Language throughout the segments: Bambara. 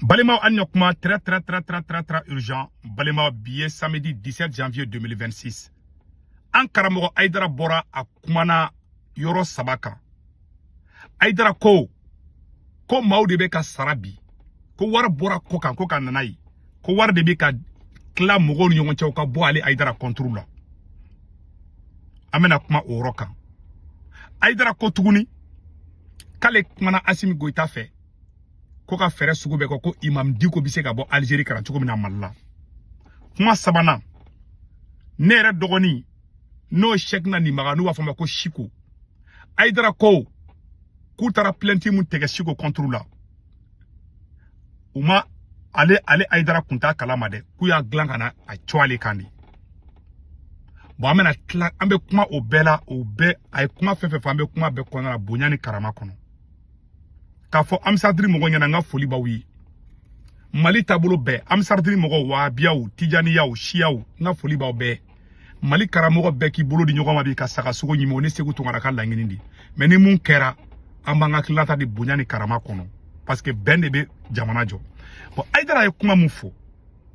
Balema Anyokma, très urgent. Balema billet samedi 17 janvier 2026. An Karamogo Aïdara Bora a Kumana Yoro Sabaka. Aïdara ko maaw de be ka sarabi. Ko war bora koka nanayi. Ko war de be ka kla mogo ni ɲɔgɔn cɛ ka bɔ ale Aïdara contrôle la. Amena kuma o yɔrɔ kan. Aïdara ko tuguni k'ale kumana Assimi Goïta fɛ ko ka fɛrɛ sugu bɛɛ ko Imam Dicko bɛ se ka bɔ Algérie kana cogo min na Mali la. Kuma sabanan ne yɛrɛ dɔgɔnin n'o chèque na nin maga n'u b'a fɔ ma ko Chiko. Aïdara ko k'u taara plainte mun tigɛ Chiko contrôle la. U ma ale Aïdara kun t'a kalama dɛ k'u y'a dilan ka na a cɔ ale kan de. Bon an bɛna tila an bɛ kuma o bɛɛ la o bɛɛ a ye kuma fɛn fɛn an bɛ kuma bɛɛ kɔnɔna la bonya ni karama kɔnɔ. K'a fɔ Amsadiri mɔgɔ ɲɛna n ka foli b'aw ye. Mali taabolo bɛɛ Amsadiri mɔgɔw Wahabiyaw Tijaniyaw Siyaw n ka foli b'aw bɛɛ. Mali karamɔgɔ bɛɛ k'i bolo di ɲɔgɔn ma bi ka saga sogo ɲimi o ni Segu Tunkara ka laɲini di. Mais ni mun kɛra an b'an ka hakililata di bonya ni karama kɔnɔ parce que bɛn de bɛ jamana jɔ. Bon Aïdara ye kuma mun fɔ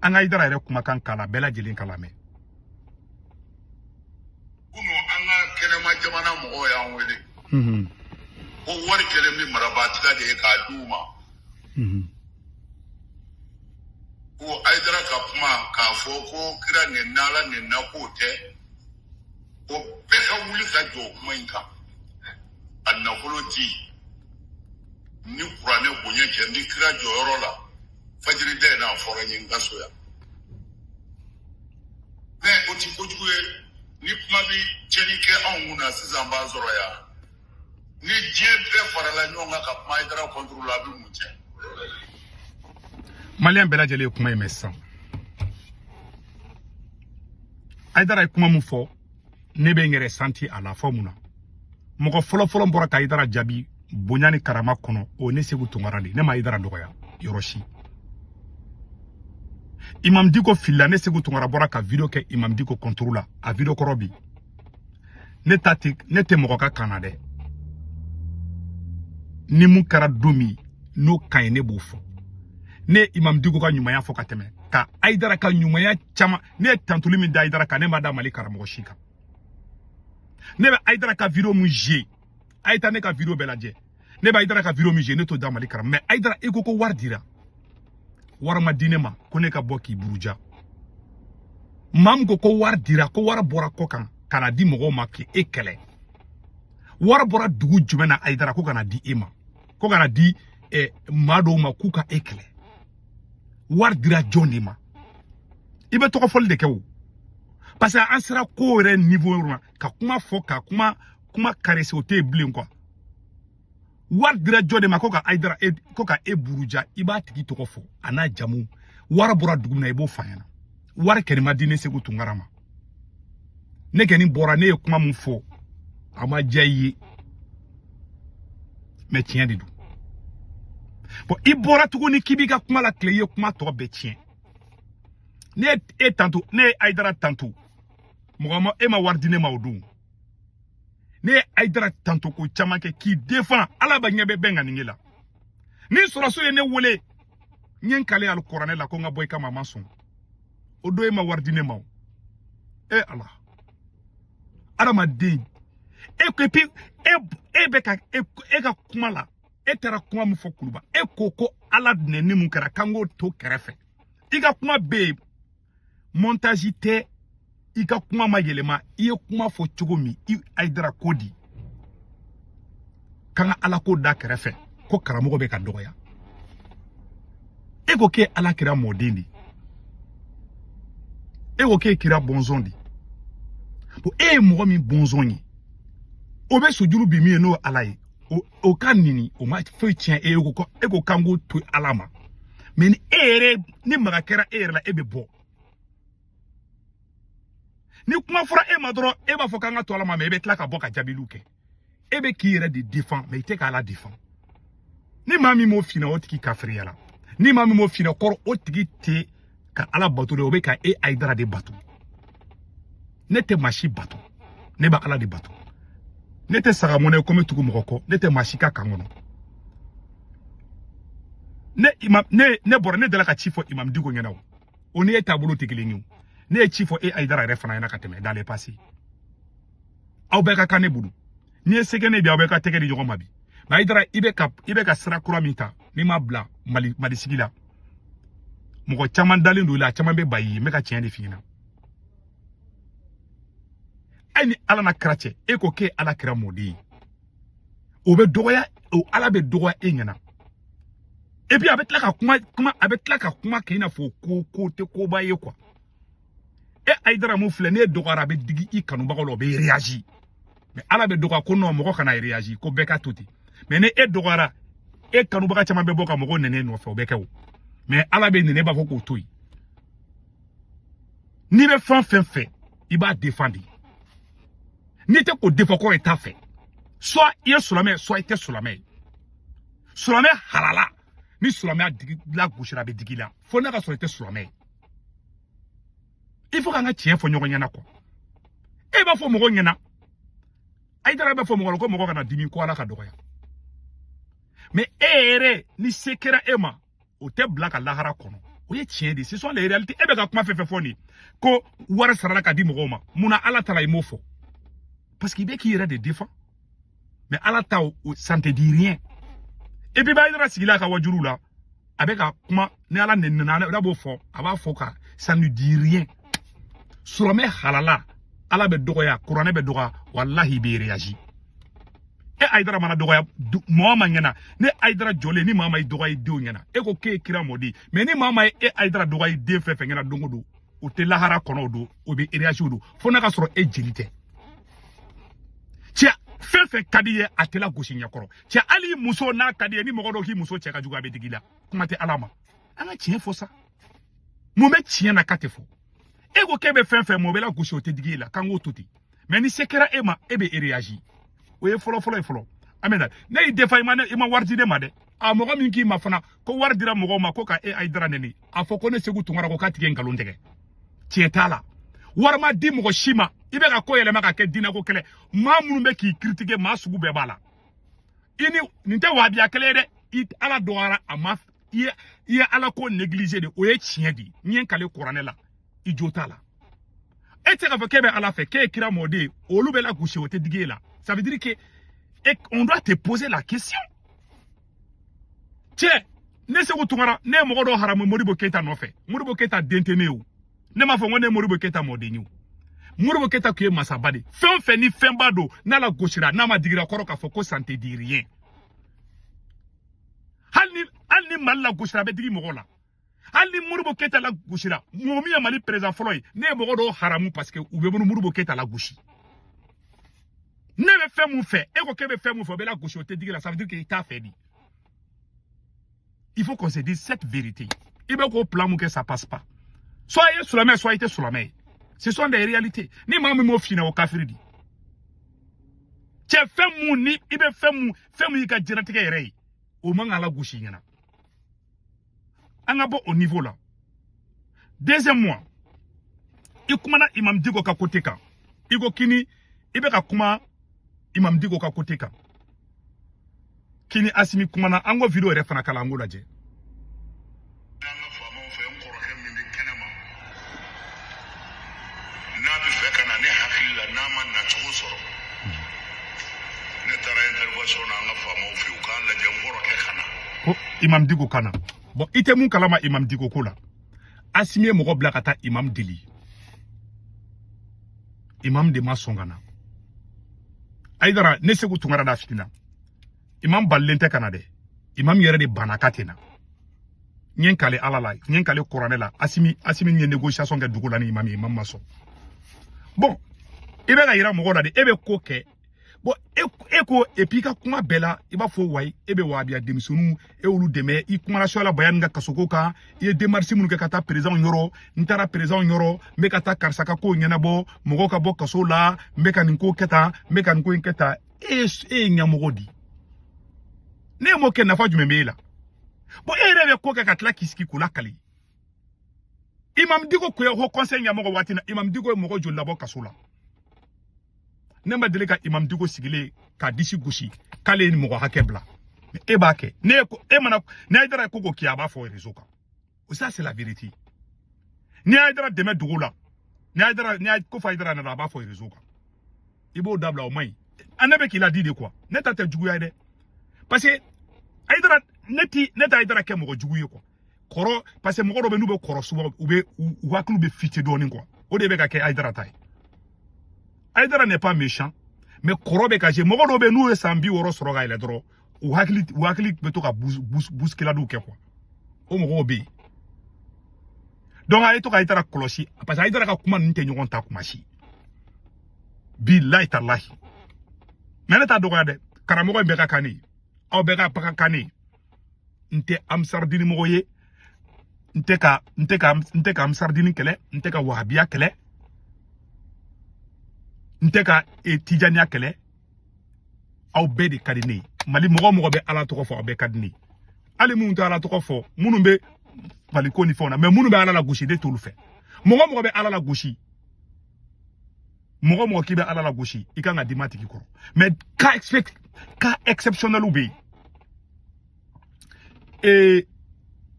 an ka Aïdara yɛrɛ kumakan kala bɛɛ lajɛlen ka lamɛn. Kunu an ka kɛnɛma jamana mɔgɔw y'an wele. Ko wari kɛlen bɛ marabaatiga de ye k'a d'u ma. Ko Aïdara ka kuma k'a fɔ ko kira nin n'ala nin na k'o tɛ. Ko bɛɛ ka wuli ka jɔ o kuma in kan. A nafolo di. Ni kuranɛ bonya cɛ ni kira jɔyɔrɔ la. Fajiri da n'a fɔra n ye n ka so yan. Mais o ti kojugu ye. Ni kuma bɛ cɛnni kɛ anw kun na sisan b'a sɔrɔ yan. Ni diɲɛ bɛɛ farala ɲɔgɔn kan ka kuma Aïdara contrôle la a bɛ mun cɛ. Malien bɛɛ lajɛlen ye kuma in mɛn sisan. Aïdara ye kuma mun fɔ ne bɛ n yɛrɛ santi a la fɔ mun na. Mɔgɔ fɔlɔ bɔra ka Aïdara jaabi bonya ni karama kɔnɔ o ne Segu Tunkara de ne ma Aïdara dɔgɔya yɔrɔ si. Imam Dicko filila ne Segu Tunkara bɔra ka video kɛ Imam Dicko contrôle la a video kɔrɔ bi. Ne tɛ mɔgɔ ka kan na dɛ. Ni mun kɛra don min n'o ka ɲi ne b'o fɔ. Ne Imam Dicko ka ɲumanya fɔ ka tɛmɛ ka Aïdara ka ɲumanya caman ne ye tantuli min da Aïdara kan ne ma da Mali karamɔgɔ si kan. Ne bɛ Aïdara ka video mun jouer a ye taa ne ka video bɛɛ lajɛ. Ne bɛ Aïdara ka video mun jouer ne t'o da Mali karamɔgɔ mais Aïdara e ko wari dira. Wari ma di ne ma ko ne ka bɔ k'i buruja. Maa min ko wari dira ko wari bɔra kɔ kan ka na di mɔgɔw ma k'e kɛlɛ. Wari bɔra dugu jumɛn na Aïdara ko ka na di e ma. Ko ka na di maa dɔw ma k'u ka e kɛlɛ. Wari dira jɔn de ma. I bɛ tɔgɔ fɔli de kɛ o. Parce que an sera ko yɛrɛ niveau yɔrɔ ma ka kuma fɔ ka kuma caressé o tɛ yen bilen quoi. Wari dira jɔn de ma ko ka Aïdara ko ka e buruja i b'a tigi tɔgɔ fɔ a n'a jamu. Wari bɔra dugu min na i b'o f'a ɲɛna. Wari kɛlen ma di ne Segu Tunkara ma. Ne kɛni bɔra ne ye kuma mun fɔ a ma diya i ye. Mais tiɲɛ de don. Bon i bɔra tuguni k'i b'i ka kuma la tile ye kuma tɔ bɛɛ tiɲɛ. Ne e tanto ne ye Aïdara tanto mɔgɔ ma e ma wari di ne ma o don. Ne ye Aïdara tanto ko caman kɛ k'i défend ala ba ɲɛ bɛ bɛn ka nin ye la. Ni sɔrɔso ye ne wele n ye n kale alikuranɛ la ko n ka bɔ i kama a ma sɔn. O don e ma wari di ne ma o. Ala. Adamaden e ko puis e bɛ ka e ka kuma la e taara kuma min fɔ Kuluba e ko ala nɛni mun kɛra kan k'o to kɛrɛfɛ. I ka kuma bɛ yen montage tɛ i ka kuma ma yɛlɛma i ye kuma fɔ cogo min i Aïdara ko di kan ka ala ko da kɛrɛfɛ ko karamɔgɔ bɛ ka dɔgɔya. E ko k'e ala kira mɔden de. E ko k'e kira bɔnzɔn de. Bon e ye mɔgɔ min bɔnzɔn ye o bɛ sojuru bi min ye n'o ala ye o ka nini o ma foyi tiɲɛ e ko kan k'o to ala ma. Mais ni e yɛrɛ ni maga kɛra e yɛrɛ la e bɛ bɔ. Ni kuma fɔra e ma dɔrɔn e b'a fɔ k'an ka to ala ma mais e bɛ tila ka bɔ ka jaabiliw kɛ. E bɛ k'i yɛrɛ de défend mais i tɛ k'ala défend. Ni maa min m'o fina o tigi kafiriya la. Ni maa min m'o fina kɔrɔ o tigi tɛ ka ala bato de o bɛ ka e Aïdara de bato. Ne tɛ maa si bato. Ne bɛ ala de bato. Ne tɛ saga mɔnɛ ko n bɛ tugu mɔgɔ kɔ. Ne tɛ maa si ka kan kɔnɔ. ne bɔra ne dala ka ci fɔ imam Diko ɲɛna o ni e taabolo tɛ kelen ye o ne ye ci fɔ e Aidara yɛrɛ fana ɲɛna ka tɛmɛ dans le passé aw bɛɛ ka kan ne bolo ni ye sɛgɛnɛ bi aw bɛɛ ka tɛgɛ di ɲɔgɔn ma bi mais Aidara i bɛ ka sira kura min ta ni ma bila Mali sigi la mɔgɔ caman dalen don la caman bɛ ba yi n bɛ ka tiɲɛ de f'i ɲɛna e ni Ala na kira cɛ e ko k'e Ala kira mɔden ye o bɛ dɔgɔya o Ala bɛ dɔgɔya e ɲɛna et puis a bɛ tila ka kuma k'i n'a fɔ ko tɛ koba ye quoi e Aidara mun filɛ ne dɔgɔyara a bɛ digi i kanubagaw la o bɛ réagir mais Ala bɛ dɔgɔya ko non mɔgɔ kana réagir ko bɛɛ ka to ten mais ne e dɔgɔyara e kanubaga caman bɛ bɔ ka mɔgɔw nɛnɛ nɔfɛ o bɛ kɛ o mais Ala bɛ nɛnɛ b'a fɔ k'o to yen n'i bɛ fɛn fɛn fɛ i b'a défendre n'i tɛ k'o défend kɔrɔ i t'a fɛ soit i ye silamɛ soit i tɛ silamɛ ye silamɛ halala ni silamɛya la gosira a bɛ digi la fo n'a ka sɔrɔ i tɛ silamɛ ye il faut k'an ka tiɲɛ fɔ ɲɔgɔn ɲɛna quoi e b'a fɔ mɔgɔw ɲɛna Aidara b'a fɔ mɔgɔ la ko mɔgɔ kana dimi ko Ala ka dɔgɔya mais e yɛrɛ ni se kɛra e ma o tɛ bila ka lahara kɔnɔ o ye tiɲɛ de ce sont les réalités e bɛ ka kuma fɛn fɛn fɔ nin ko wari sarala ka di mɔgɔw ma munna Ala ta la i m'o fɔ parce qu'il bɛ k'i yɛrɛ de défend mais Ala ta ça ne te dit rien et puis Aidara sigila ka wajuru la a bɛ ka kuma ni Ala nɛnɛ n'a b'o fɔ a b'a fɔ ka ça ne dit rien silamɛ halala Ala bɛ dɔgɔya kuranɛ bɛ dɔgɔya wallahi bɛ réagir e Aidara mana dɔgɔya mɔgɔ ma ɲɛna ne Aidara jɔlen ni maa ma i dɔgɔya i denw ɲɛna e ko k'e kira mɔden mais ni maa ma ye e Aidara dɔgɔya i den fɛn fɛn ɲɛna don o don o tɛ lahara kɔnɔ o don o bɛ réagir o don fo n'a ka sɔrɔ e jeli tɛ cɛ fɛn fɛn ka di ye a tɛ la gosi ɲɛkɔrɔ cɛ hali muso n'a ka di ye ni mɔgɔ dɔ k'i muso cɛ ka jugu a bɛ digi la kuma tɛ Ala ma an ka tiɲɛ fɔ sa mun bɛ tiɲɛ na ka tɛ fɔ e ko k'e bɛ fɛn fɛn mɔ bɛ la gosi o tɛ digi e la k'an k'o to ten mais ni se kɛra e ma e bɛ réagir o ye fɔlɔ ye fɔlɔ amina ne y'i defa i ma wari di ne ma dɛ a mɔgɔ min k'i ma fana ko wari dira mɔgɔw ma ko ka e Aidara nɛni a fɔ ko ne Segu Tunkara ko k'a tigɛ nkalon tigɛ tiɲɛ t'a la wari ma di mɔgɔ si ma i bɛ ka ko yɛlɛma ka kɛ diinɛko kɛlɛ maa minnu bɛ k'i critiquer maa sugu bɛɛ b'a la i ni nin tɛ wahabiya kɛlɛ ye dɛ i Ala dɔgɔyara a ma i ye Ala ko négliger de o ye tiɲɛ de n ye n kale kuranɛ la i jo t'a la e tɛ k'a fɔ k'e bɛ Ala fɛ k'e kira mɔden olu bɛ la gosi o tɛ digi e la ça veut dire que on doit te poser la question cɛ ne Segu Tunkara ne ye mɔgɔ dɔ haramu Modibo Keita nɔfɛ Modibo Keita den tɛ ne ye o ne m'a fɔ ko ne ye Modibo Keita mɔden ye o Modibo Keita tun ye masaba de fɛn o fɛn ni fɛnba don n'Ala gosira n'a ma digira kɔrɔ k'a fɔ ko ça ne te dit rien hali ni Mali la gosira a bɛ digi mɔgɔw la hali ni Modibo Keita la gosira mɔgɔ min ye Mali président fɔlɔ ye ne ye mɔgɔ dɔw haramu parce que u bɛ Modibo Keita la gosi ne bɛ fɛn mun fɛ e ko k'e bɛ fɛn mun fɛ o bɛ la gosi o tɛ digi la ça veut dire que i t'a fɛ di il faut qu'on se dise cette vérité i bɛ k'o plan mun kɛ ça passe pas soit i ye silamɛ soit i tɛ silamɛ ye ce sont des réalités ni maa min m'o f'i ɲɛna o kafiri di cɛ fɛn mun ni i bɛ fɛn mun y'i ka diɲɛlatigɛ yɛrɛ ye o man kan la gosi i ɲɛna an ka bɔ o niveau la deuxièmement i kumana Imam Diko ka côté kan i ko kini i bɛ ka kuma Imam Diko ka côté kan kini Asimi kumana an ko video yɛrɛ fana kala an k'o lajɛ n'a bɛ fɛ ka na ne hakili la n'a ma nacogo sɔrɔ ne taara intervention na an ka faamaw fɛ u k'a lajɛ n kɔrɔkɛ ka na ko Imam Diko kana bon i tɛ mun kalama Imam Diko ko la Asimi ye mɔgɔ bila ka taa Imam deli Imam de ma sɔn ka na Aidara ne Segu Tunkara da fitina Imam balilen tɛ ka na dɛ Imam yɛrɛ de banna ka tɛ na n ye n kale Ala la n ye n kale kuranɛ la Asimi ye négociation kɛ dugu la ni Imam ye Imam ma sɔn bon i bɛ ka yira mɔgɔw la de e bɛ ko kɛ bon e ko et puis ka kuma bɛɛ la i b'a fɔ wayi e bɛ wahabiya denmisɛnninw e olu dɛmɛ i kumana Suala Bayani ka kasoko kan i ye démarche minnu kɛ ka taa président yɔrɔ n taara président yɔrɔ n bɛ ka taa karisa ka ko ɲɛnabɔ mɔgɔw ka bɔ kaso la n bɛ ka nin ko kɛ tan n bɛ ka nin ko in kɛ tan e ye ɲɛmɔgɔ di ne ye m'o kɛ nafa jumɛn bɛ e la bon e yɛrɛ bɛ ko kɛ ka tila k'i sigi k'o lakali Imam Diko ko ye haut conseil ɲɛmɔgɔ waati na Imam Diko ye mɔgɔ joli labɔ kaso la ne ma deli ka Imam Diko sigilen k'a disi gosi k'ale ye mɔgɔ hakɛ bila e b'a kɛ ne ko e mana ne Haidara ko ko ki a b'a fɔ réseau kan ça c'est la vérité ni Haidara dɛmɛ dugu la ni ko fa Haidara na a b'a fɔ réseau kan i b'o dabila o maɲi ne bɛ k'i la di de quoi ne ta tɛ juguya dɛ parce que Haidara ne ta Haidara kɛ mɔgɔ jugu ye quoi kɔrɔ parce que mɔgɔ dɔ bɛ n'u bɛ kɔrɔ souvent u hakili bɛ fiti dɔɔnin quoi o de bɛ ka kɛ Haidara ta ye Haidara n'est pas méchant mais kɔrɔ bɛ ka je mɔgɔ dɔ bɛ n'u ye san 60 sɔrɔ ka yɛlɛ dɔrɔn u hakili bɛ to ka bousculade kɛ quoi o mɔgɔw bɛ yen donc a ye to ka Haidara kɔlɔsi parce que Haidara ka kuma ninnu tɛ ɲɔgɔn ta kuma si billahi tallahi mais ne t'a dɔgɔya dɛ karamɔgɔ in bɛɛ ka kan ne ye aw bɛɛ ka kan ne ye n tɛ amsardini mɔgɔ ye n tɛ ka amsardini kɛlɛ n tɛ ka wahabiya kɛlɛ n tɛ ka tijaniya kɛlɛ aw bɛɛ de ka di ne ye mali mɔgɔ bɛ ala tɔgɔ fɔ aw bɛɛ ka di ne ye hali minnu tɛ ala tɔgɔ fɔ minnu bɛ mali ko ni fɛnw na mais minnu bɛ ala la gosi de t'olu fɛ mɔgɔ bɛ ala la gosi mɔgɔ k'i bɛ ala la gosi i kan ka di ma tigi kɔrɔ mais cas exceptionnel bɛ yen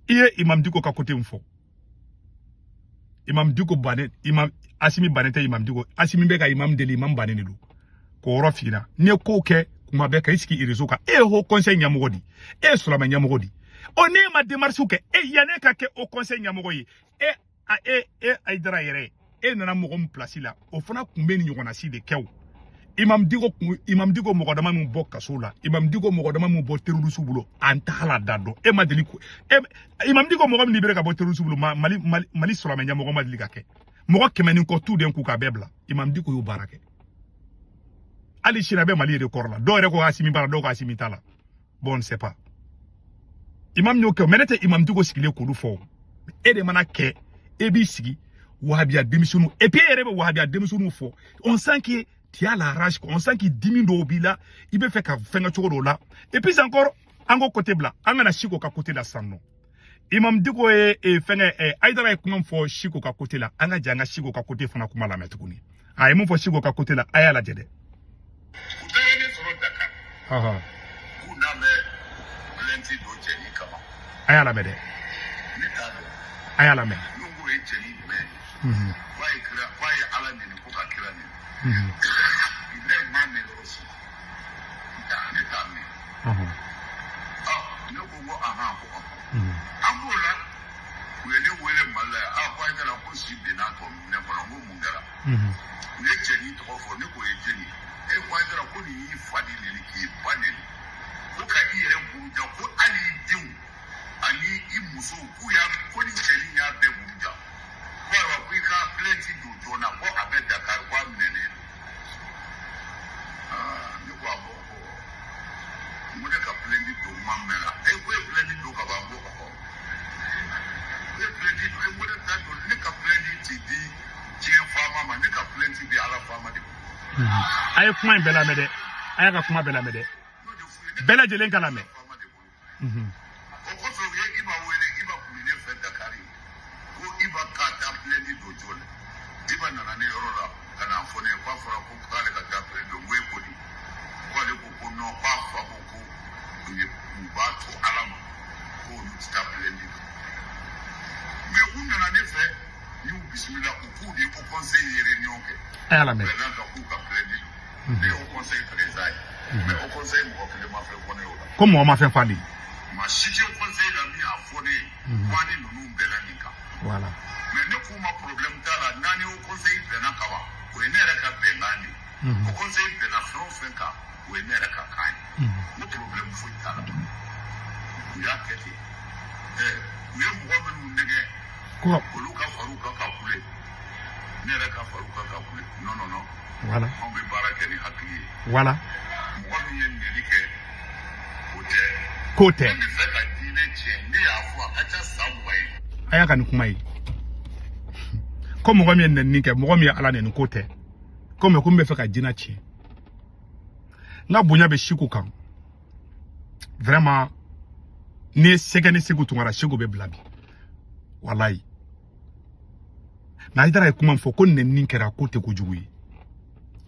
i ye Imam Dicko ka côté min fɔ Imam Dicko bannen Asimi bannen tɛ Imam Dicko Asimi bɛ ka imam deli imam bannen de don k'o yɔrɔ f'i ɲɛna n'i ye ko kɛ kuma bɛɛ ka i sigi réseau kan e ye haut conseil ɲɛmɔgɔ di e ye Sulama ɲɛmɔgɔ di ne ma démarche kɛ yan'e ka kɛ haut conseil ɲɛmɔgɔ ye e Haidara yɛrɛ e nana mɔgɔ min place la o fana tun bɛ nin ɲɔgɔnna si de kɛ o Imam Dicko mɔgɔ dama min bɔ kaso la Imam Dicko mɔgɔ dama min bɔ terroriste bolo an t'a hala da dɔn e ma deli ko Imam Dicko mɔgɔ min libéré ka bɔ terroriste bolo Mali Sulama ɲɛmɔgɔ ma deli ka kɛ mɔgɔ 100 ni kɔ tu den k'u ka bɛɛ bila Imam Dicko y'o baara kɛ hali sini a bɛ Mali record la dɔw yɛrɛ ko Asimi baara dɔw ko Asimi t'a la bon on ne sait pas imam y'o kɛ mais ne tɛ Imam Dicko sigilen k'olu fɔ e de mana kɛ e b'i sigi wahabiya denmisɛnninw et puis e yɛrɛ bɛ wahabiya denmisɛnninw fɔ on sent que tu as la rage on sent que dimi dɔw b'i la i bɛ fɛ ka fɛn kɛ cogo dɔw la et puis encore an ko côté bila an kana Siko ka côté la sisan nɔ Imam Dicko ye fɛnkɛ Haidara ye kuma fɔ Siko ka côté la an ka jɛ an ka Siko ka côté fana kuma lamɛn tuguni a ye mun fɔ Siko ka côté la a y'a lajɛ dɛ u taara ne sɔrɔ Dakar k'u n'a mɛ plainte dɔ cɛ ni kama a y'a lamɛn dɛ ne t'a dɔn a y'a lamɛn n'u ko ye cɛ ni jumɛn ye k'a ye ala neni ko ka kira neni ne maa mɛn yɔrɔ si ne t'a mɛn ne ko n ko ahan ko an b'o la u ye ne wele Mali la yan ko Haidara ko si benna tɔ minɛ kɔnɔ n ko mun kɛra u ye cɛ ni tɔgɔ fɔ ne ko ye jeni ko Haidara ko nin y'i fa de neni k'i ba neni ko ka i yɛrɛ buruja ko hali i denw ani i muso ko ni cɛnin y'a bɛɛ buruja ko ayiwa ko i ka plainte don joona ko a bɛ Dakar ko a minɛnen don ne ko a bɔ n ko ne ka plainte don ma mɛn la ko ye plainte don ka ban n ko ko ye plainte don n ko ne t'a don ne ka plainte ti di diɲɛ faama ma ne ka plainte di ala faama de ma. A ye kuma in bɛɛ lamɛn dɛ a y'a ka kuma bɛɛ lamɛn dɛ bɛɛ lajɛlen ka lamɛn. o kɔfɛ u ye Iba wele Iba kun bɛ ne fɛ Dakar ko Iba ka taa plainte don joona Iba nana ne yɔrɔ la ka na fɔ ne ye k'a fɔra ko k'ale ka taa plainte don n ko e ko di ko ale ko non k'a fa ko u b'a to ala ma ko olu tɛ taa plainte don mais u nana ne fɛ y'u bisimila u k'u de ko conseil ye réunion kɛ. A y'a lamɛn. maintenant ka k'u ka plainte don ne y'o conseil président ye mais o conseil mɔgɔ kelen ma fɛn fɔ ne y'o la. Ko mɔgɔ ma fɛn fɔ ale ye. ma si tɛ conseil la min y'a fɔ ne ye ko ani ninnu bɛnna nin kan. Voilà. mais ne k'u ma problème t'a la n'ani o conseil bɛnna ka ban o ye ne yɛrɛ ka bɛnkan de ye o conseil bɛnna fɛn o fɛn kan o ye ne yɛrɛ ka kan ye ne problème foyi t'a la u y'a kɛ ten u ye mɔgɔ minnu nɛgɛ olu ka far'u kan ka kule ne yɛrɛ ka far'u kan ka kule non non non. Voilà. anw bɛ baara kɛ ni hakili ye. Voilà. mɔgɔ min ye nɛni kɛ o tɛ. K'o tɛ. ne bɛ fɛ ka diinɛ tiɲɛ ne y'a fɔ a ka ca san 20 ye. A y'a ka nin kuma ye ko mɔgɔ min ye nɛni kɛ mɔgɔ min ye ala nɛni k'o tɛ ko mais ko n bɛ fɛ ka diinɛ tiɲɛ n ka bonya bɛ Siko kan vraiment ni ye sɛgɛ ni Seko tungara Seko bɛ bila bi walayi mais Haidara ye kuma fɔ ko nɛni kɛra k'o tɛ kojugu ye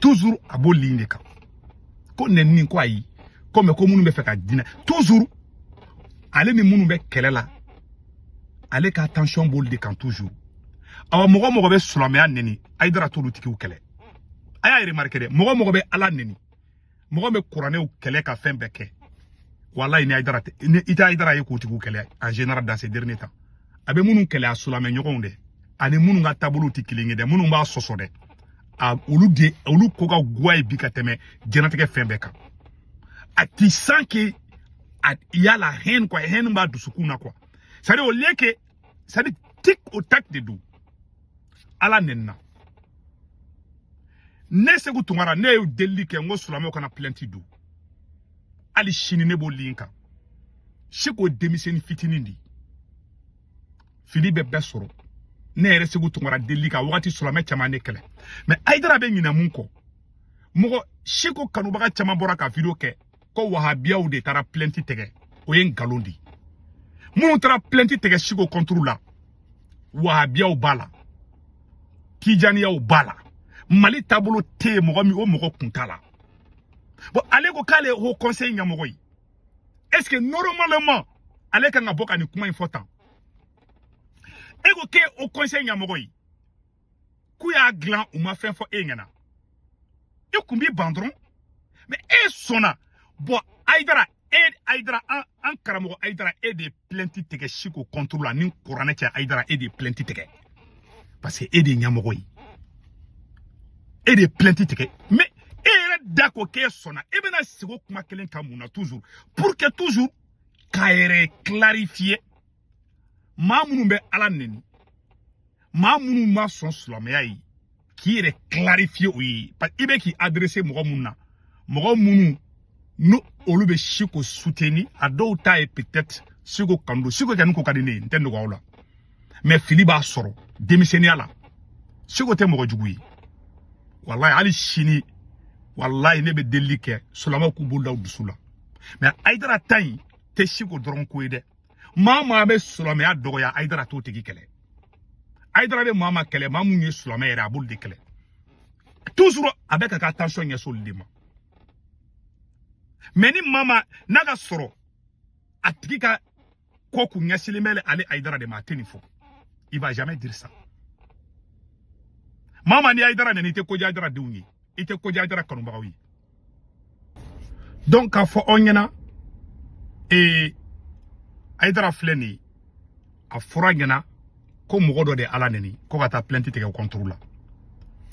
toujours a b'o ligne de kan ko nɛni ko ayi comme ko munu be fait ka dina toujours ale ni munu be kelela ale ka attention bol de kan toujours awa mogo be sulamaya neni Aidara to lutiki u kele aya remarquer de mogo be ala neni mogo be Qur'ane u kele ka fembe ke wallahi ni Aidara ni ita Aidara ye ko tiku kele en général dans ces derniers temps abe munu kele a sulame nyogon de ani munu nga tabulu tikilingi de munu ba soso de a olu ko ka gwa bi ka teme jenatike fembe ka ati sanki il y a la haine quoi haine ba dusukuna quoi ça dit au lieu que ça dit tic au tac de dou ala nenna ne segu tungara ne yu deli ke ngo sulame kana plenty dou ali shini ne bo linka shiko demiseni fitini ndi fili be besoro ne ere segu tungara deli ka wakati sulame chama ne kele mais Aidara be nyina munko mogo shiko kanubaga chama bora ka video ke ko wahabiyaw de tara plenty tege o yen galondi munu tara plenty tege shiko contrôle la wahabiyaw bala tijaniyaw bala mali tabolo te mogo mi o mogo kuntala bon ale ko kale ho conseil nyamogo yi est-ce que normalement ale ka ngaboka ni kuma important ego ke o conseil nyamogo yi ku ya glan ou ma fin fo engana e kumbi bandron mais e sona bon Aidara en karamo Aidara et des plaintes tege chiko contrôle ni Qur'ane tia Aidara et des plaintes tege parce que et des nyamogo yi et des plaintes tege mais et dako ke sona e bena sigo kuma kelen kamuna toujours pour que toujours kaere clarifier mamunu be ala neni mamunu ma son sulamaya yi qui est clarifié oui parce ibe qui adressé mogo munu no olu be chiko soutenu a do ta et peut-être siko kando siko kanu ko kadine ntendo ko wala mais Philippe a soro démissionné ala siko te mogo jugu yi wallahi ali shini wallahi ne be delike sulama ku bulda dusula mais Aidara tay te siko dron ko ide mama be sulama ya dogo ya Aidara to tegi kele Aidara be mama kele mamu ni sulama era bul de kele toujours avec attention ya soldima mais ni mama naga soro atika koku nyasili mele ale Aidara de mateni fo il va jamais dire ça mama ni Aidara ne te ko Aidara deuni ite ko Aidara kanu bagawi donc a fo onyana et Aidara fleni a foragena ko mogodo de ala neni ko kata plainte tege contrôle la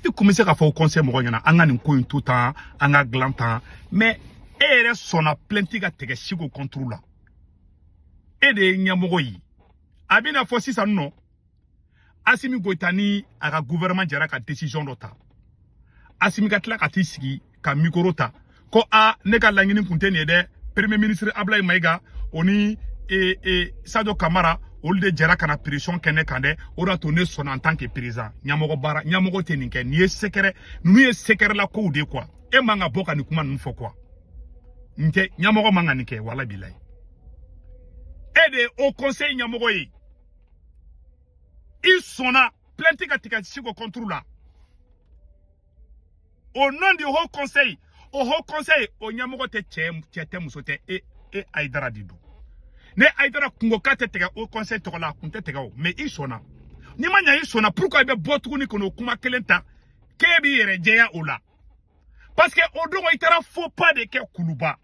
il commence ka fo conseil mogo nyana anga ni ko tout temps anga glantan mais ere sona plainte ga tege siko contrôle la et de nyamogo yi abina fo sisa no Assimi Goitani aga gouvernement jara ka décision dota Assimi gatla ka tisigi ka mikorota ko a ne ka langini kunteni de premier ministre Ablaye Maiga oni Sadio Kamara olde jara kana pression kene kande ora tourner son en tant que président nyamogo bara nyamogo teninke ni sekere la ko de quoi e manga boka ni kuma nfo quoi nte nyamogo manga nike wala bilay et de au conseil nyamogo yi il sonna plainte katika siko contrôle au nom du haut conseil au nyamogo te tete musote et Aidara dido ne Aidara kungo kate tega au conseil to la kunte tega mais il sonna ni manya il sonna pourquoi be botu ni kono kuma kelenta kebi rejeya ola parce que odongo itara faut pas de ke kuluba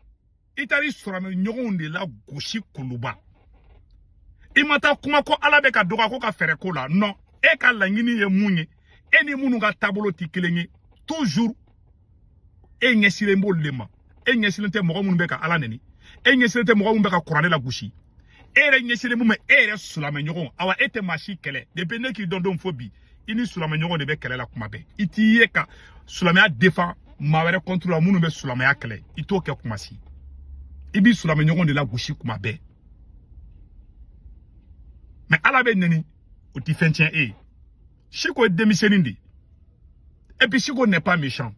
itari sura me nyogonde la goshi kuluba imata kuma ko alabe ka doga ko ka fere ko la non e ka langini ye munye e ni munu ga tabolo tikilenye toujours e nyesile mbolema e nyesile te mogo munu be ka ala neni e nyesile te mogo munu be ka Qur'ane la gushi e re nyesile mu me e re sulame nyogon awa ete machi kele depende ki dondon fobi ini sulame nyogon de be kele la kuma be iti ye ka sulame a défend ma were contre la munu be sulame a kele ito ke kuma si ibi sulame nyogon de la gushi kuma be mais à la benne neni au tifentien et Chiko est démissionné et puis Chiko n'est pas méchant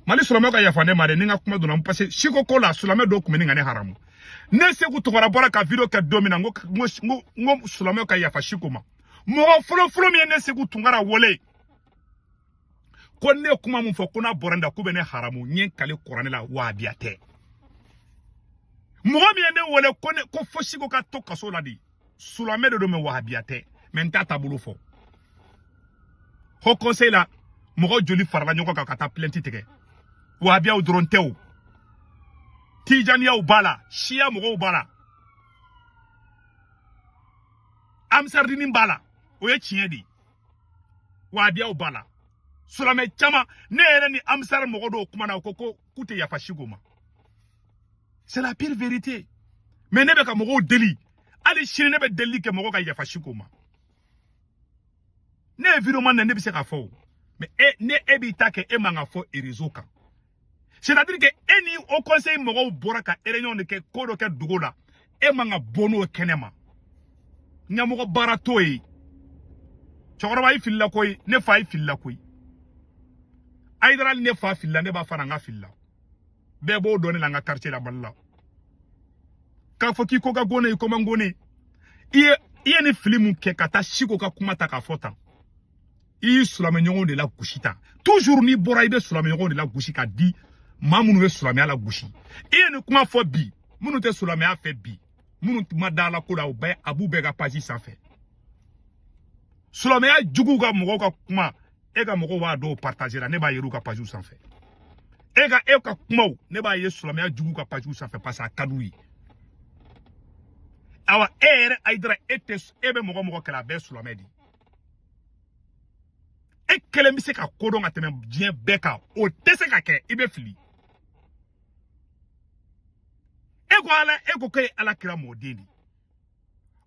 mali sulame ka yafane mare ninga kuma dona parce Chiko kola sulame do kuma ngane haramu ne se ku tokora bora ka video ka domina ngo sulame ka yafa Chiko ma mo folo mi ne se ku tungara wole ko ne kuma mun fo kuna boranda ku bene haramu nyen kale Qur'ane la wa biate Mɔgɔ min ye ne wele ko fo Siko ka to kaso la de Sulamɛ de don mais wahabiya tɛ mais n t'a taabolo fɔ Haut Conseil la mɔgɔ joli farala ɲɔgɔn kan ka taa plainte tigɛ wahabiyaw dɔrɔn tɛ o Tijaniyaw b'a la Shia mɔgɔw b'a la Amsardini b'a la o ye tiɲɛ de wahabiyaw b'a la Sulamɛ caman ne yɛrɛ ni Amsar mɔgɔ dɔw kuma na ko k'u tɛ yafa Siko ma c'est la pire vérité mais ne bɛ ka mɔgɔw deli ali sini ne bɛ deli kɛ mɔgɔ ka yafa Siko ma ne ye vidéo man ne bɛ se ka fɔ mais ne e b'i ta kɛ e man ka fɔ réseau kan c'est-à-dire que e ni Haut Conseil mɔgɔw bɔra ka réunion de kɛ ko dɔ kɛ dugu la e man ka bɔ n'o kɛnɛ ma ɲɛmɔgɔ baara t'o ye cɛkɔrɔba i filila koyi ne fa i filila koyi Aïdara ne fa filila ne b'a fana n ka filila bɛɛ b'o dɔn ne la n ka quartier la Mali la k'a fɔ k'i ko ka gone i ko man gone i ye ni fili mun kɛ ka taa Siko ka kuma ta k'a fɔ tan i y'i Sulamɛɲɔgɔnw de la gosi tan toujours n'i bɔra i bɛ Sulamɛɲɔgɔnw de la gosi ka di maa minnu bɛ Sulamɛya la gosi i ye nin kuma fɔ bi minnu tɛ Sulamɛya fɛ bi minnu ma da la ko la a b'u bɛɛ ka page sanfɛ Sulamɛya juguw ka mɔgɔw ka kuma e ka mɔgɔw b'a dɔw partager la ne b'a yer'u ka page sanfɛ e ka kumaw ne b'a ye Sulamɛya juguw ka page sanfɛ parce que a ka d'u ye awa e yɛrɛ Aïdara e bɛ mɔgɔ kɛlɛ a bɛɛ Sulamɛ de e kelen bɛ se ka ko dɔn ka tɛmɛ diɲɛ bɛɛ kan o tɛ se ka kɛ i bɛ fili e ko k'e Ala kira mɔden de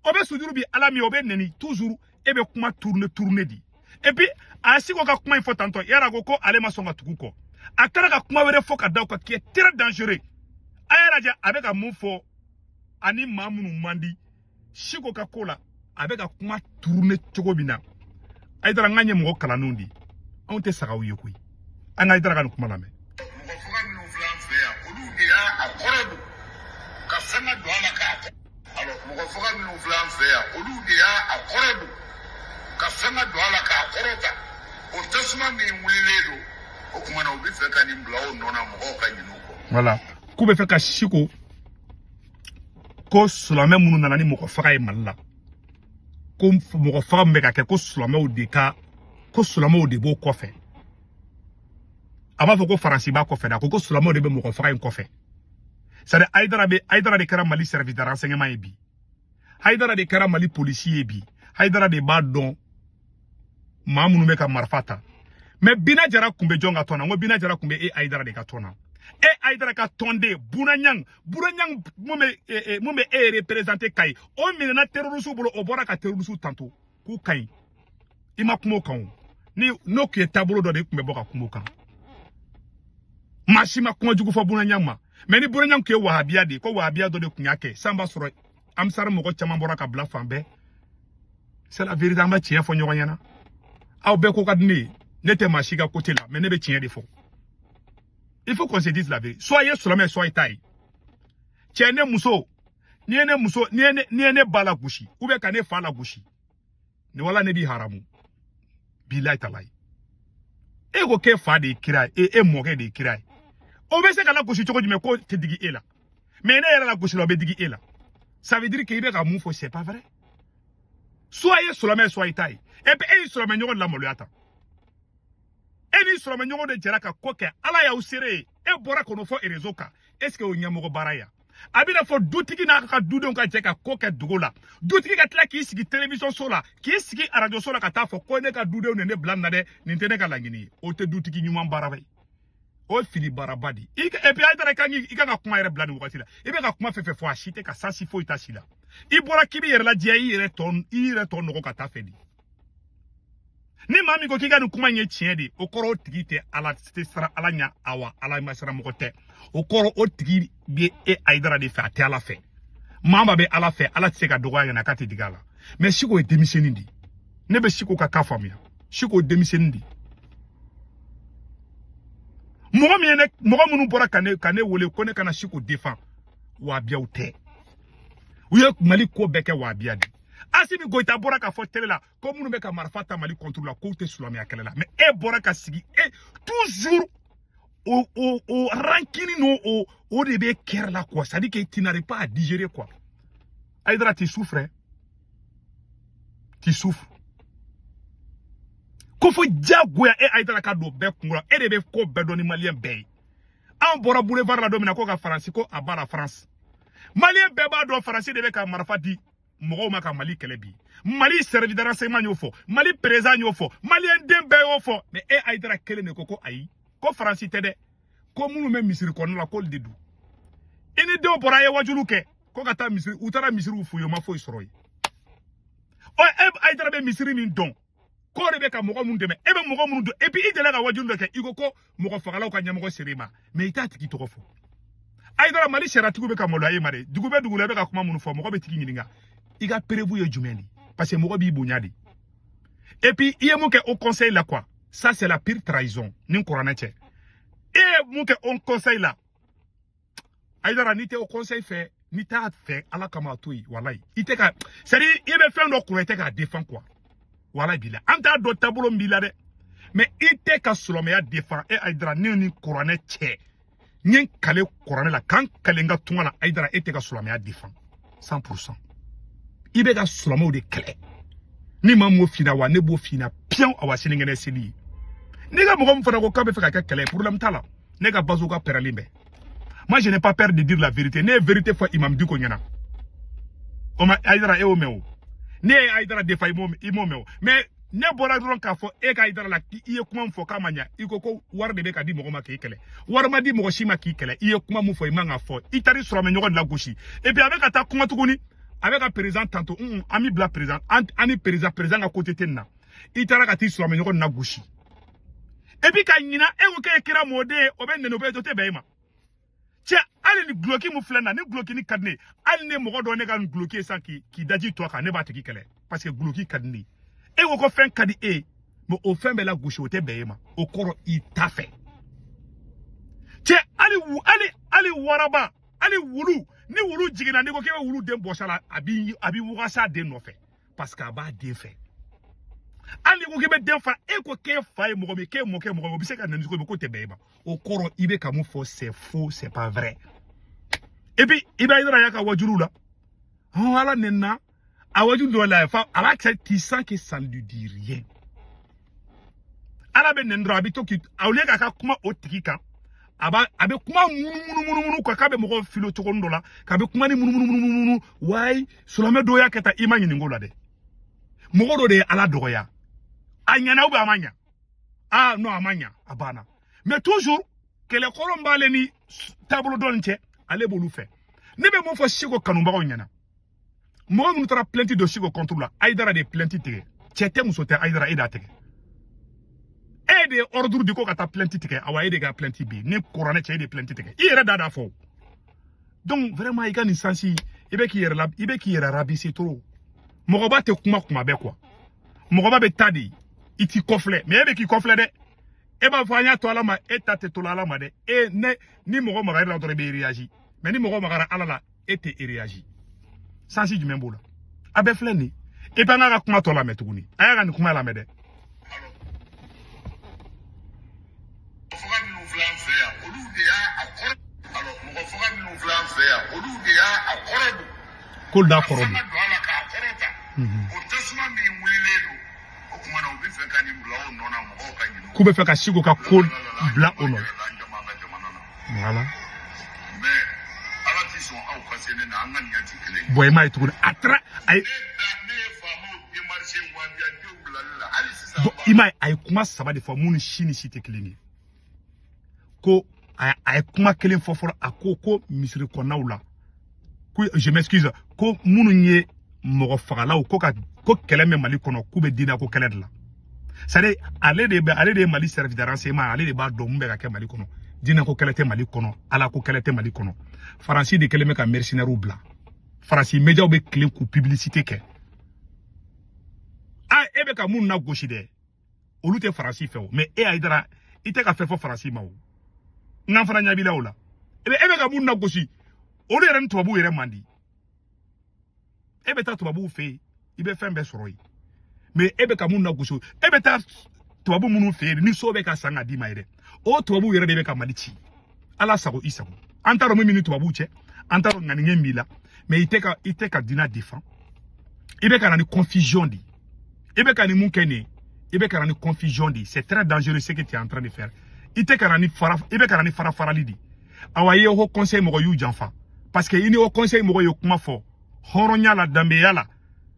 o bɛ sujuru bi Ala min o bɛ nɛni toujours e bɛ kuma tourner di et puis a Siko ka kuma in fɔ tantɔ yara ko ale ma sɔn ka tugu kɔ a kɛra ka kuma wɛrɛ fɔ ka da o kan qui est très dangereux a y'a lajɛ a bɛ ka mun fɔ ani maa minnu man di Siko ka ko la a bɛ ka kuma tourner cogo min na Aïdara n ka ɲɛ mɔgɔ kalannenw de anw tɛ sagaw ye koyi an ka Aïdara ka nin kuma lamɛn mɔgɔ faga minnu filɛ an fɛ yan olu de y'a kɔrɔ don ka fɛn ka don a la k'a kɔ alors mɔgɔ faga minnu filɛ an fɛ yan olu de y'a kɔrɔ don ka fɛn ka don a la k'a kɔrɔ ta o tasuma min wulilen don o tuma na u bɛ fɛ ka nin bila o nɔ na mɔgɔw ka ɲin'u kɔ voilà k'u bɛ fɛ ka Siko ko Sulamɛ minnu nana ni mɔgɔ faga ye Mali la ko mɔgɔ faga min bɛ ka kɛ ko Sulamɛw de b'o kɔfɛ a b'a fɔ ko Faransi b'a kɔfɛ da ko Sulamɛw de bɛ mɔgɔ faga in kɔfɛ c'est à dire Aïdara de kɛra Mali service de renseignement ye bi Aïdara de kɛra Mali policier ye bi Aïdara de b'a dɔn maa minnu bɛ ka marifa ta mais Bina Jara kun bɛ jɔn ka tɔn na n ko Bina Jara kun bɛ Aïdara de ka tɔn na Aïdara ka tɔn de Bunaɲang mun bɛ e représenter Kayi o minɛna terroriste bolo o bɔra ka terroriste tanto k'u kaɲi i ma kuma o kan o n'o tun ye taabolo dɔ de tun bɛ bɔ ka kuma o kan maa si ma kuma jugu fɔ Bunaɲang ma mais ni Bunaɲang tun ye wahabiya de ko wahabiya dɔ de tun y'a kɛ san b'a sɔrɔ Amsar mɔgɔ caman bɔra ka bila fan bɛɛ c'est la vérité an bɛ tiɲɛ fɔ ɲɔgɔn ɲɛna aw bɛɛ ko ka di ne ye ne tɛ maa si ka côté la mais ne bɛ tiɲɛ de fɔ il faut qu'on se dise la vérité soit ye Sulamɛ soit i t'a ye cɛ ne muso ni ye ne ba la gosi ou bien ka ne fa la gosi ni wala ne b'i haramu bilahi talahi e ko k'e fa de ye kira ye e mɔkɛ de ye kira ye o bɛ se ka la gosi cogo jumɛn ko tɛ digi e la mais ne yɛrɛ la gosi la o bɛ digi e la ça veut dire que i bɛ ka mun fɔ c'est pas vrai soit ye Sulamɛ soit i t'a ye et puis e ye Sulamɛɲɔgɔn lamaloya tan e ni Sulamɛɲɔgɔn de jɛra ka ko kɛ Ala y'aw seere ye e bɔra k'o fɔ réseau kan est ce que o ɲɛmɔgɔ baara ya a bɛna fɔ dutigi n'a ka dudenw ka jɛ ka ko kɛ dugu la dutigi ka tila k'i sigi télévision so la k'i sigi radio so la ka taa fɔ ko ne ka dudenw de ne bila na dɛ nin tɛ ne ka laɲini ye o tɛ dutigi ɲuman baara ye o fili baaraba di et puis Aïdara i kan ka kuma yɛrɛ bila nin wagati la i bɛ ka kuma fɛn fɛn fɔ a si tɛ ka sansi foyi t'a si la i bɔra k'i bɛ yɛrɛ lajɛ i yɛrɛ tɔ nɔgɔ ka taa fɛ de ni maa min ko k'i ka nin kuma in ye tiɲɛ de o kɔrɔ o tigi tɛ Ala tɛ sara Ala ɲɛ awa Ala ma sara mɔgɔ tɛ o kɔrɔ o tigi bɛ e Aïdara de fɛ a tɛ Ala fɛ maa bɛ Ala fɛ Ala tɛ se ka dɔgɔya ɲɛna k'a tɛ digi a la mais Siko ye denmisɛnnin de ne bɛ Siko ka cas faamuya Siko ye denmisɛnnin de mɔgɔ minnu bɔra ka ne wele ko ne kana Siko défend wahabiyaw tɛ u ye Mali ko bɛɛ kɛ wahabiya de Asimi Goïta bɔra ka fɔ télé la ko minnu bɛ ka marifa ta Mali contre la k'u tɛ Sulamɛya kɛlɛ la mais e bɔra ka sigi toujours au rankini no au début cœur là quoi, ça dit que tu n'arrives pas à digérer quoi. Aïdara, tu souffres, hein? Tu souffres. Kofo diagoya e Aïdara ka do be kungura e de be ko be doni malien be. An bora boulevard la domina ko ka France ko a bara France. Malien be ba do France de be ka marafa di mogo ma ka Mali kelebi. Mali servi de renseignement nyofo, Mali président nyofo, Malien dembe yofo, mais e Aïdara kele ne koko ayi. Ko France tede ko munu me misiri kono la ko dedu. Ini de bora ye wajulu ke ko kata misiri utara misiri fu yo ma fo isoroy. O e Aïdara be misiri min don. Ko rebe ka mogo mun deme e be mogo mun do et puis idela ka wajulu ke iko ko mogo fagala ka nyamogo serima mais ita tiki toko fo. Aïdara Mali sheratiku be ka molo ayi mare dugu be be ka kuma mun fo mogo be tiki ngininga. Iga prévu ye jumeni parce que mogo bi bunyadi. Et puis il y a mon au conseil là quoi. Ça c'est la pire trahison nin coronete. Et mon on conseil là. Aïdara ni te au conseil fait ni ta fait ala kama toyi wallahi. Ite ka c'est dire il be fait no ko ite ka défend quoi. Wallahi bila. Anta do tabolo mbila de. Mais ite ka solomeya défend et Aïdara ni coronete. Nyen kale coronel la kan kalenga tunga la Aïdara ite ka solomeya défend 100%. Ibe ka solomeo de kele. Ni mamu fina wa nebo fina pion awa siningene sili. Nega mogo mfana ko kabe feka kele problème tala. Nega bazoka peralimbe. Moi je n'ai pas peur de dire la vérité. Ne vérité fois imam diko nyana. Oma Aïdara e omeo. Ne Aïdara defa imomeo. Mais ne bora dron ka fo e ka Aïdara la iye kuma mfo kamanya. Iko ko war de be ka di mogo ma ki kele. War ma di mogo shima ki kele. Iye kuma mfo imanga fo. Itari sura me nyogo de la gauche. Et puis avec ata kuma tukuni avec un président tantôt ami bla président ani président à côté tenna itara ka ti sur amenyo na gushi et puis kanyina e wo ke kira mode oben ne no be to te be ma che ali ni bloqué mu flana ni bloqué ni kadne ali ne mo do ne ga bloqué sans qui daji to ka ne ba te ki kele parce que bloqué kadni e wo ko fen kadi e mo o fen be la gushi o te be ma o koro ita fe che ali waraba ali wulu ni wulu jigina ni ko ke wulu den bosala abi wugasa den no fe parce que ba den fe ali ko ke be den fa e ko ke fa e mo ke bi se ka nani ko be ko te be ba o koro ibe ka mu fo c'est faux c'est pas vrai et puis ibe Aïdara yaka wajuru la ala nenna a wajuru do la fa ala tu sens que ça ne lui dit rien ala be nendro abi to ki awle ka kuma o tikika abe kuma munu kwa kabe mogo filo tokondo la kabe kuma ni munu wai solome do ya keta imanyi ningola de mogo do de ala doya anyana ou amanya non amanya abana mais toujours que les colomba le ni tableau donche ale bolu fait ne be mo fo siko kanumba ko nyana mogo mu tra plainte de siko contre la Aïdara de plainte tege chete musote Aïdara ida tege de ordre du ko kata plainte tike awa ede ga plainte bi ne corona che de plainte tike ire dada fo donc vraiment il gani sensi ibe ki yera rabi c'est trop mogo ba te kuma be quoi mogo ba be tadi iti kofle mais ebe ki kofle de e ba fanya to ala ma etate to ala ma de e ne ni mogo ma ga la be réagi mais ni mogo ma ga ala la ete réagi sensi du membo la abe fleni e ba na ga kuma to la metuguni aya ga ni kuma la mede Cool d'accord. Kube feka sigo ka cool bla ono. Voilà. Boy mai tu atra ay imai ay kuma saba de famuni shini site klini. Ko ay kuma kelen foforo akoko misiri konaula. Je m'excuse ko munu nye mogo fagala ko kele me Mali kono kube dina ko kele de la c'est à dire ale de Mali service de renseignement ale de ba do mbe ka ke Mali kono dina ko kele te Mali kono ala ko kele te Mali kono France de kele me ka mercenaire bla France media be clé ku publicité ke ebe ka munu na gauche de olute France fe o mais Aïdara ite ka fe fo France ma o nan fana nya bi la ola ebe ka munu na gauche olu yɛrɛ ni tubabu yɛrɛ mandi e bɛ taa tubabu fɛ yen i bɛ fɛn bɛɛ sɔrɔ yen mais e bɛ ka mun na gosi e bɛ taa tubabu munu fe ni so be ka sanga di maire o tubabu yere de be ka malici ala sago isago antaro mu minu tubabu che antaro ngani ngembila mais iteka dina défend ibe ka na ni confusion di ibe ka ni munkene ibe ka na ni confusion di c'est très dangereux ce que tu es en train de faire iteka na ni fara ibe ka na ni fara fara lidi awaye ho conseil mo yu janfa parce que ini ho conseil mo yo kuma fo horonya la dambe yala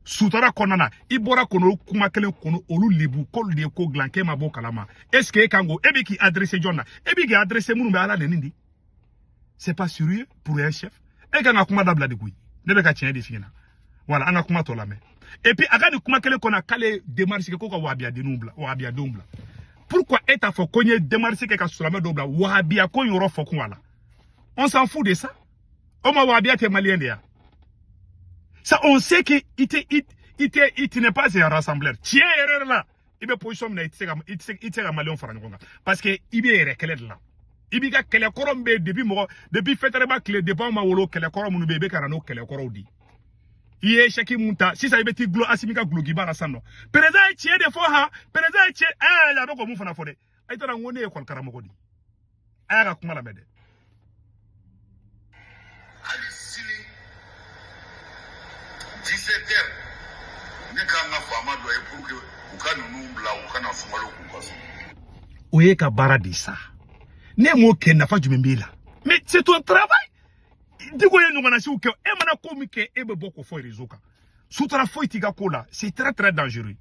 sutara konana ibora kono kuma kelen kono olu lebu ko le ko glanke ma bo kalama est-ce que kango ebi ki adresser jonna ebi ki adresser munu be ala nenindi c'est pas sérieux pour un chef e ka na kuma dabla de kuyi ne be ka tiens de fina voilà ana kuma to la me et puis aga ni kuma kelen kona kale démarche ko wabia de nubla wabia dombla pourquoi eta fo konye démarche ke ka sulame dobla wabia ko yoro fo wala on s'en fout de ça o ma wabia te malien de ya. Ça, on sait que il n'est pas un rassembleur. Tiens, erreur là. Il est position il est malien parce que il est quel là. Il est quel corombe depuis fédéralement clé de pas ma wolo quel corombe bébé carano quel corodi. Il est chaki munta si ça y est glo asimika glo gibara sano. Président tiens des fois ha président tiens ah la boko mufana fode. Aitara ngone e kon karamogodi. Aya kuma la mede. 17h ne ka nga fama do e pour que u ka nunu bla u kana fumalo ku kaso oye ka bara de ça ne mo ken na fa jumembila mais c'est ton travail digo ye ngona si u ke e mana ko mi ke e be boko fo rezoka sutra fo itiga kola c'est très très dangereux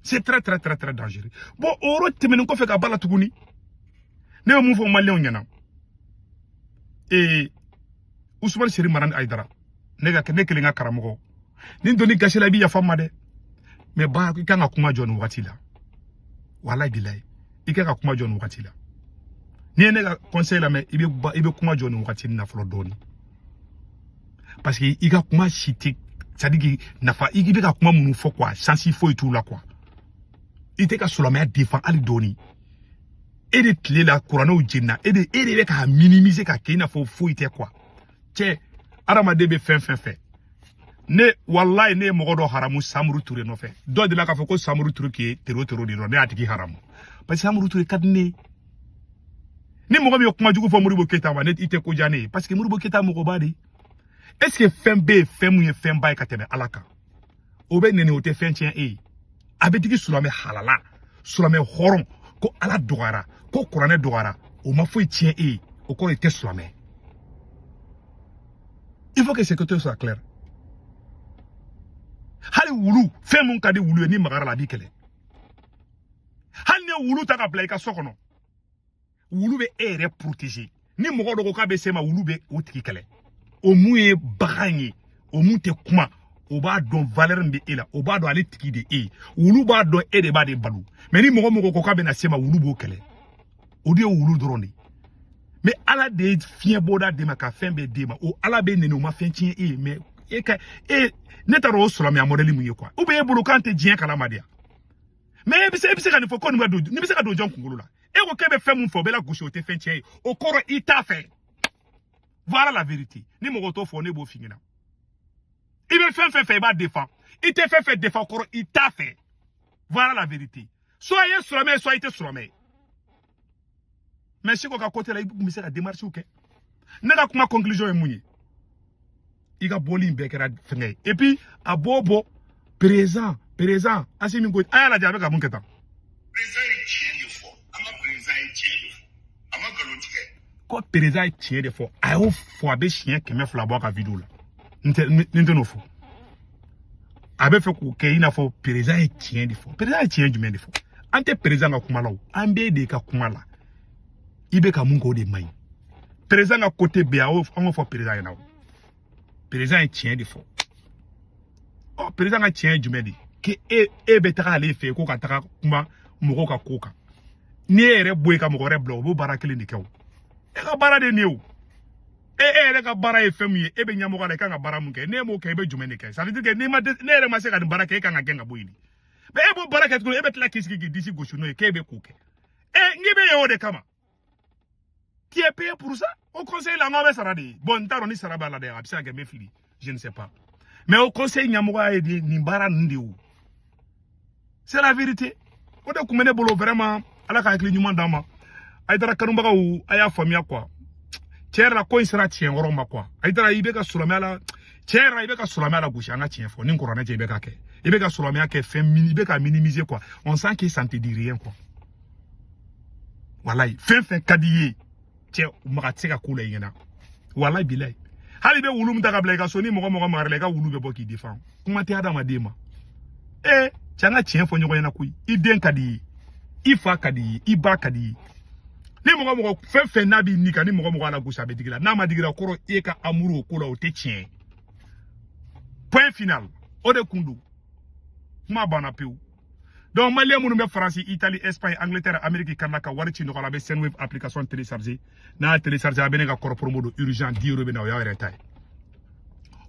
c'est très très très très dangereux bon oro temene ko fe ka bala tuguni ne mo fo malien nyana e Ousmane Seri Marane Aïdara nega ke nekelinga karamogo ni doni gashela bi ya fama de me ba ka nga kuma jon wakati la wallahi billahi ikaka kuma jon wakati la ni nega conseil la me ibe kuma jon wakati na flo doni parce que ika kuma chiti sadiki nafa ibe ka kuma munu fo quoi sensi fo et tout là quoi iteka solo me défend ali doni et de clé la courano jinna et de ka minimiser ka kina fo ite quoi tché arama debe fin ne wallahi ne mogodo haramu Samuru Touré no fe do de la ka foko Samuru Touré ki tero di no ne atiki haramu parce que Samuru Touré kadne ni mogo mi kuma jugu fo Modibo Keita wa net ite ko jane parce que Modibo Keita mogo badi est-ce que fem ye fem bay ka tebe alaka obe nene o te fen tien abetiki sulame halala sulame horon ko ala dogara ko Qur'an dogara o ma fo tien o ko ite sulame. Il faut que ce côté soit clair. Hali wulu fait mon kadi wulu ni magara la bikele. Hali ne wulu taka blaika sokono. Wulu be ere protégé. Ni mogodo ko kabe sema wulu be otikele. O muye baganyi, o mute kuma, o ba don valeur mbe ela, o ba do ale tiki de wulu ba do de ba de balu. Mais ni mogo ko kabe na sema wulu bo kele. O de wulu drone. Mais ala de fien boda de maka fembe de ma o ala be nene o ma fentien mais netaro solo me amodeli mu yekwa o be bulu kante dien kala madia mais ebise ka ni fo ko ni do ni bise ka do jon kungulu la e ko kebe fem fo be la gauche o te fentien o koro ita fait voilà la vérité ni mo to fo ne bo fingina ibe fait ba défend ite fait défend koro ita fait voilà la vérité soyez solo me soyez solo me. Mais si vous avez fait la démarche, vous avez fait conclusion. Il a boli et puis, à Bobo, présent, assez mis à la diable à mon kétan. Quand présent est tient de fort, à ouf, faut abe chien qui me fait la boire à vidéo là. N'entendons faux. Abe fait qu'il y a fort, présent est tient de fort. Présent est tient du même de fort. Ante présent à Kumala, ambe de Kumala. Ibe ka mungo de mai président à côté béao on faut président na président est tien de faux oh président a tien du medi que e betara aller faire ko ka taka kuma mugo ka koka ni ere boy ka mugo reblo bo barakeli ni kew e ka bara de new ere ka bara e femu e be nyamo ka ka bara munke ne mo ka e be jumeni ke ça veut dire que ne ma ne ere ma se ka bara ke ka nga boyini be e bo bara ke ko e be tla kiski disi goshu no e ke be koke ngibe yo de kama. Qui est payé pour ça? Au conseil, la mauvaise saradi. Bon, t'as ni saraba la de absent que fili. Je ne sais pas. Mais au conseil, Nyamoura et Nimbara Ndiou. C'est la vérité. o de kun bɛ ne bolo vraiment ala ka hakili ɲuman d'an ma Aidara kanubagaw a y'a faamuya quoi cɛ yɛrɛ la ko in sera tiɲɛ yɔrɔ ma quoi Aidara i bɛ ka silamɛya la cɛ yɛrɛ la i bɛ ka silamɛya la gosi an ka tiɲɛ fɔ ni kuranɛ cɛ i bɛ ka kɛ i bɛ ka silamɛya kɛ fɛn i bɛ ka minimiser quoi on sent que ça ne te dit rien quoi wallahi fɛn ka di ye cɛ maga tɛ se ka ko la i ɲɛna wallahi bilahi hali bɛ wulu min ta ka bila i ka so ni mɔgɔ magara la i ka wulu bɛ bɔ k'i défend kuma tɛ adamaden ma cɛ an ka tiɲɛ fɔ ɲɔgɔn ɲɛna koyi i den ka di ye i fa ka di ye i ba ka di ye ni mɔgɔ fɛn n'a b'i ni kan ni mɔgɔ ala gosi a bɛ digi la n'a ma digira kɔrɔ e ka amour o ko la o tɛ tiɲɛ point final o de kun don kuma banna pewu donc malien minnu bɛ France Italie Espagne Angleterre Amérique Canada ka wari ci nɔgɔ la a bɛ Sendwave application télécharger n'a y'a télécharger a bɛ ne ka kɔrɔ promo don urgent 10 € bɛ na o y'a yɛrɛ ta ye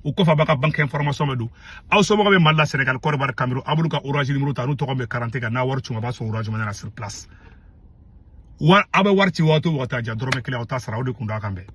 o kɔfɛ a b'a ka banque information bɛ don aw somɔgɔ bɛ Mali la Sénégal Côte d'Ivoire Cameroun a b'olu ka orange numéro ta n'u tɔgɔ bɛ garantie kan n'a wari cun a b'a sɔrɔ orange money na sur place a bɛ wari ci waati o waati a ja dɔrɔmɛ kelen aw t'a sara o de kun don a kan bɛn